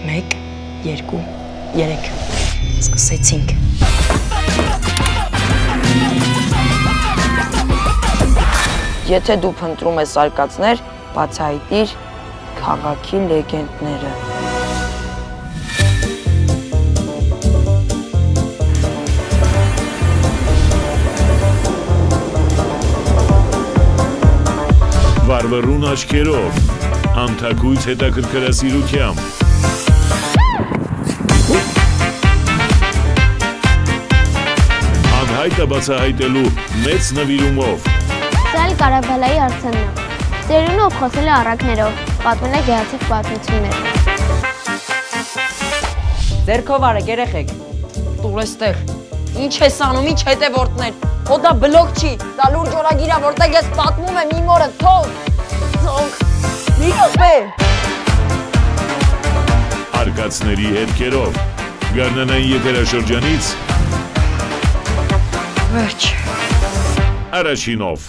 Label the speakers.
Speaker 1: 1, 2, 3 Սկսեցինք։
Speaker 2: Եթե դու փնտրում ես արկածներ, բացահայտիր քաղաքի լեգենդները։
Speaker 3: Վարվռուն աչքերով, անթակույց հետաքրքրասիրությամբ։ Անհայտը բացահայտելու մեծ նվիրումով։
Speaker 4: Սա էլ Կարաբալայի արձանն է։ Ծերունով խոսել է առակներով, պատմել է գեղեցիկ պատմություններ։
Speaker 2: Ձերքով արեք, երեխեք, տուր էստեղ։ Ինչ ես անում, ինչ հետևորդներ։ Հո դա բլոգ չի, դա լուրջ օրագիր է, որտեղ ես պատմում եմ իմ օրը, թող, մի րոպե։
Speaker 3: Արկածների հետքերով, Գարնանային եթերաշրջանից
Speaker 2: Վերջ։
Speaker 3: Առաջինով։